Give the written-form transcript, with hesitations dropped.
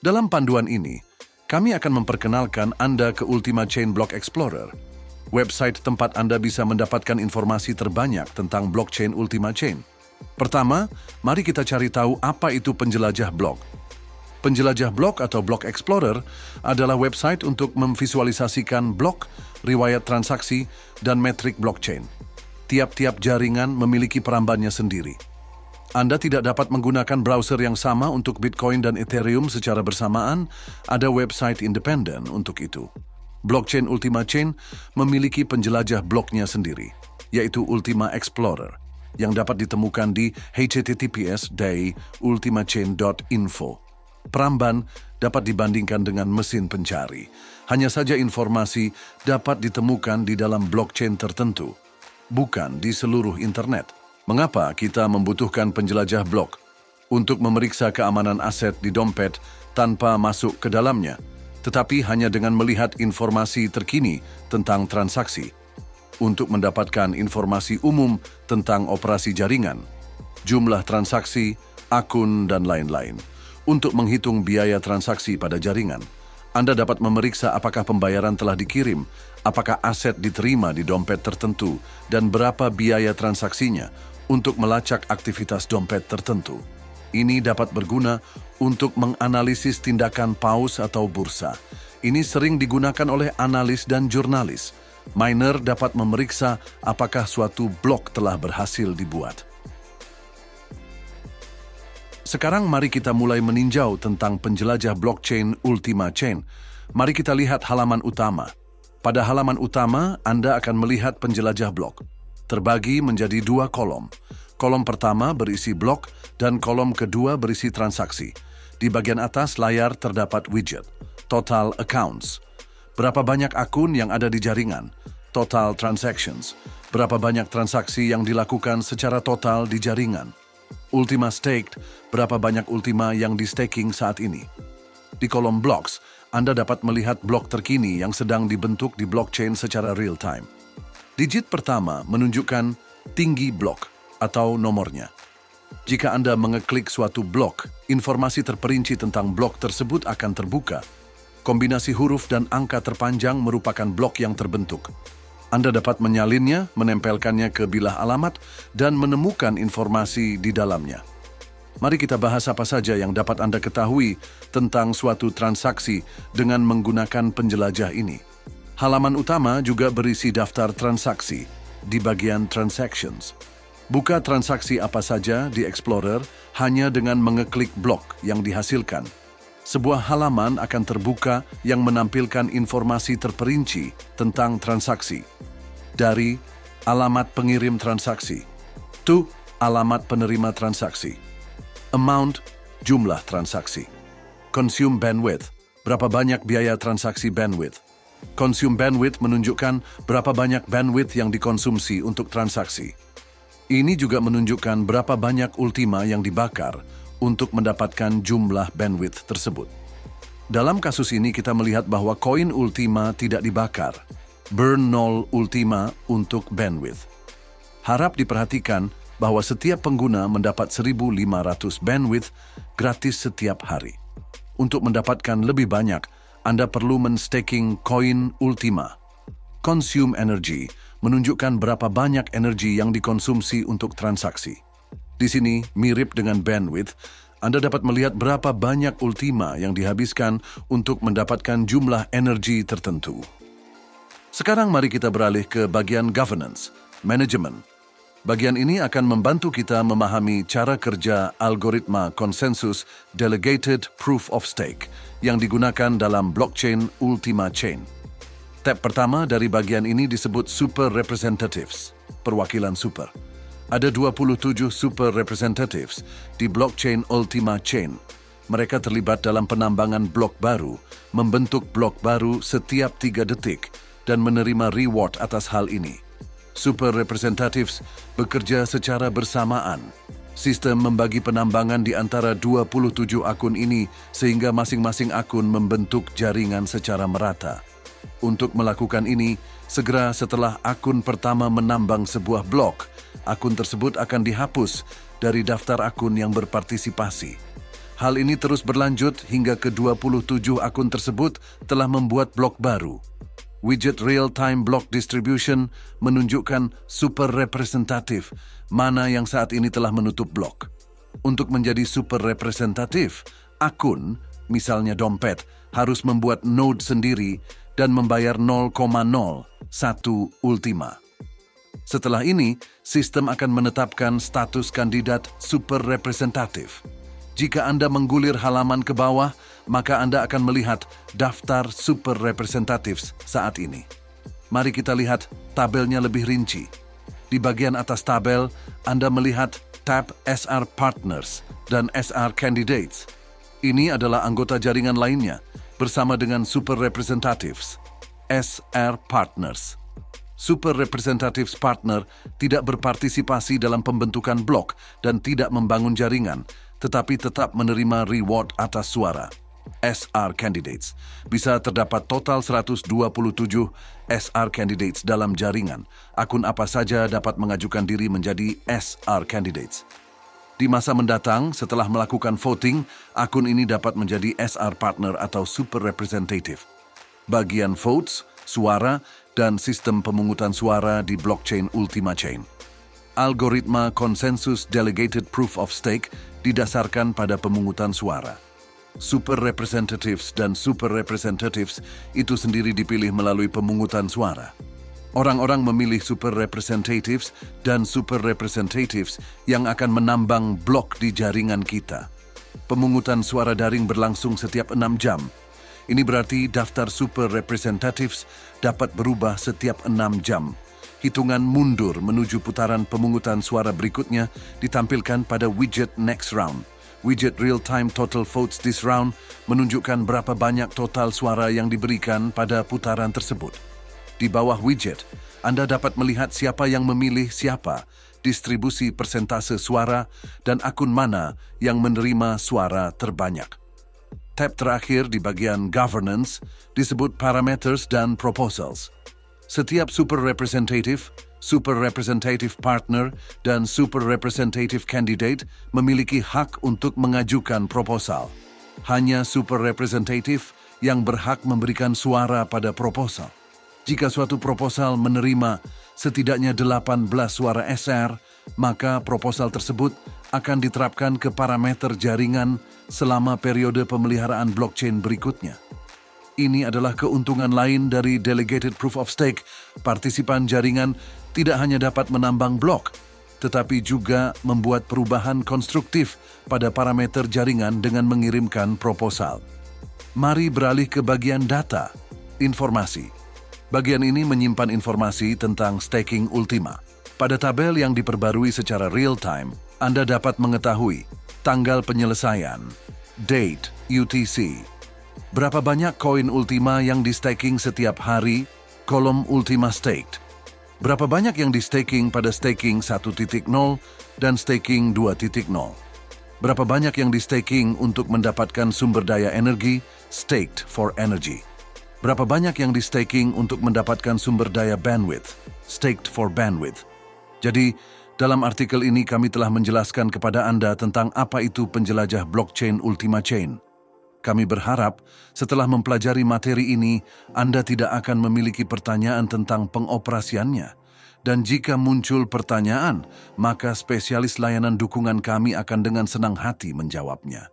Dalam panduan ini, kami akan memperkenalkan Anda ke Ultima Chain Block Explorer, website tempat Anda bisa mendapatkan informasi terbanyak tentang blockchain Ultima Chain. Pertama, mari kita cari tahu apa itu penjelajah blok. Penjelajah blok atau Block Explorer adalah website untuk memvisualisasikan blok, riwayat transaksi, dan metrik blockchain. Tiap-tiap jaringan memiliki perambannya sendiri. Anda tidak dapat menggunakan browser yang sama untuk Bitcoin dan Ethereum secara bersamaan, ada website independen untuk itu. Blockchain Ultima Chain memiliki penjelajah bloknya sendiri, yaitu Ultima Explorer, yang dapat ditemukan di https://ultimachain.info. Peramban dapat dibandingkan dengan mesin pencari. Hanya saja informasi dapat ditemukan di dalam blockchain tertentu, bukan di seluruh internet. Mengapa kita membutuhkan penjelajah blok? Untuk memeriksa keamanan aset di dompet tanpa masuk ke dalamnya, tetapi hanya dengan melihat informasi terkini tentang transaksi. Untuk mendapatkan informasi umum tentang operasi jaringan, jumlah transaksi, akun, dan lain-lain. Untuk menghitung biaya transaksi pada jaringan, Anda dapat memeriksa apakah pembayaran telah dikirim, apakah aset diterima di dompet tertentu, dan berapa biaya transaksinya untuk melacak aktivitas dompet tertentu. Ini dapat berguna untuk menganalisis tindakan paus atau bursa. Ini sering digunakan oleh analis dan jurnalis. Miner dapat memeriksa apakah suatu blok telah berhasil dibuat. Sekarang mari kita mulai meninjau tentang penjelajah blockchain Ultima Chain. Mari kita lihat halaman utama. Pada halaman utama, Anda akan melihat penjelajah blok. Terbagi menjadi dua kolom. Kolom pertama berisi blok dan kolom kedua berisi transaksi. Di bagian atas layar terdapat widget, total accounts. Berapa banyak akun yang ada di jaringan, total transactions. Berapa banyak transaksi yang dilakukan secara total di jaringan. Ultima staked, berapa banyak Ultima yang di staking saat ini. Di kolom blocks, Anda dapat melihat blok terkini yang sedang dibentuk di blockchain secara real time. Digit pertama menunjukkan tinggi blok atau nomornya. Jika Anda mengeklik suatu blok, informasi terperinci tentang blok tersebut akan terbuka. Kombinasi huruf dan angka terpanjang merupakan blok yang terbentuk. Anda dapat menyalinnya, menempelkannya ke bilah alamat, dan menemukan informasi di dalamnya. Mari kita bahas apa saja yang dapat Anda ketahui tentang suatu transaksi dengan menggunakan penjelajah ini. Halaman utama juga berisi daftar transaksi di bagian Transactions. Buka transaksi apa saja di Explorer hanya dengan mengeklik blok yang dihasilkan. Sebuah halaman akan terbuka yang menampilkan informasi terperinci tentang transaksi. Dari alamat pengirim transaksi, to alamat penerima transaksi. Amount, jumlah transaksi. Consume bandwidth, berapa banyak biaya transaksi bandwidth. Consume bandwidth menunjukkan berapa banyak bandwidth yang dikonsumsi untuk transaksi. Ini juga menunjukkan berapa banyak Ultima yang dibakar untuk mendapatkan jumlah bandwidth tersebut. Dalam kasus ini kita melihat bahwa koin Ultima tidak dibakar. Burn 0 Ultima untuk bandwidth. Harap diperhatikan bahwa setiap pengguna mendapat 1.500 bandwidth gratis setiap hari. Untuk mendapatkan lebih banyak, Anda perlu men-staking koin Ultima. Consume energy menunjukkan berapa banyak energi yang dikonsumsi untuk transaksi. Di sini, mirip dengan bandwidth, Anda dapat melihat berapa banyak Ultima yang dihabiskan untuk mendapatkan jumlah energi tertentu. Sekarang mari kita beralih ke bagian governance, manajemen. Bagian ini akan membantu kita memahami cara kerja algoritma konsensus delegated proof of stake yang digunakan dalam blockchain Ultima Chain. Tab pertama dari bagian ini disebut Super Representatives, perwakilan super. Ada 27 Super Representatives di blockchain Ultima Chain. Mereka terlibat dalam penambangan blok baru, membentuk blok baru setiap 3 detik, dan menerima reward atas hal ini. Super Representatives bekerja secara bersamaan. Sistem membagi penambangan di antara 27 akun ini sehingga masing-masing akun membentuk jaringan secara merata. Untuk melakukan ini, segera setelah akun pertama menambang sebuah blok, akun tersebut akan dihapus dari daftar akun yang berpartisipasi. Hal ini terus berlanjut hingga ke-27 akun tersebut telah membuat blok baru. Widget Real-Time Block Distribution menunjukkan super representatif mana yang saat ini telah menutup blok. Untuk menjadi super representatif, akun, misalnya dompet, harus membuat node sendiri dan membayar 0,01 ultima. Setelah ini, sistem akan menetapkan status kandidat super representatif. Jika Anda menggulir halaman ke bawah, maka Anda akan melihat daftar super representatives saat ini. Mari kita lihat tabelnya lebih rinci. Di bagian atas tabel, Anda melihat tab SR Partners dan SR Candidates. Ini adalah anggota jaringan lainnya bersama dengan super representatives, SR Partners. Super Representatives Partner tidak berpartisipasi dalam pembentukan blok dan tidak membangun jaringan, tetapi tetap menerima reward atas suara. SR Candidates. Bisa terdapat total 127 SR Candidates dalam jaringan. Akun apa saja dapat mengajukan diri menjadi SR Candidates. Di masa mendatang, setelah melakukan voting, akun ini dapat menjadi SR Partner atau Super Representative. Bagian votes, suara, dan sistem pemungutan suara di blockchain Ultima Chain. Algoritma konsensus delegated proof of stake didasarkan pada pemungutan suara. Super representatives dan super representatives itu sendiri dipilih melalui pemungutan suara. Orang-orang memilih super representatives dan super representatives yang akan menambang blok di jaringan kita. Pemungutan suara daring berlangsung setiap 6 jam. Ini berarti daftar super representatives dapat berubah setiap 6 jam. Hitungan mundur menuju putaran pemungutan suara berikutnya ditampilkan pada widget Next Round. Widget Real-Time Total Votes This Round menunjukkan berapa banyak total suara yang diberikan pada putaran tersebut. Di bawah widget, Anda dapat melihat siapa yang memilih siapa, distribusi persentase suara, dan akun mana yang menerima suara terbanyak. Tab terakhir di bagian Governance disebut Parameters dan Proposals. Setiap Super Representative, Super Representative Partner, dan Super Representative Candidate memiliki hak untuk mengajukan proposal. Hanya Super Representative yang berhak memberikan suara pada proposal. Jika suatu proposal menerima setidaknya 18 suara SR, maka proposal tersebut akan diterapkan ke parameter jaringan selama periode pemeliharaan blockchain berikutnya. Ini adalah keuntungan lain dari Delegated Proof of Stake. Partisipan jaringan tidak hanya dapat menambang blok, tetapi juga membuat perubahan konstruktif pada parameter jaringan dengan mengirimkan proposal. Mari beralih ke bagian data, informasi. Bagian ini menyimpan informasi tentang staking Ultima. Pada tabel yang diperbarui secara real-time, Anda dapat mengetahui tanggal penyelesaian, date, UTC, berapa banyak koin Ultima yang di-staking setiap hari, kolom Ultima Staked, berapa banyak yang di-staking pada staking 1.0 dan staking 2.0, berapa banyak yang di-staking untuk mendapatkan sumber daya energi, staked for energy, berapa banyak yang di-staking untuk mendapatkan sumber daya bandwidth, staked for bandwidth. Jadi, dalam artikel ini kami telah menjelaskan kepada Anda tentang apa itu penjelajah blockchain Ultima Chain. Kami berharap setelah mempelajari materi ini, Anda tidak akan memiliki pertanyaan tentang pengoperasiannya. Dan jika muncul pertanyaan, maka spesialis layanan dukungan kami akan dengan senang hati menjawabnya.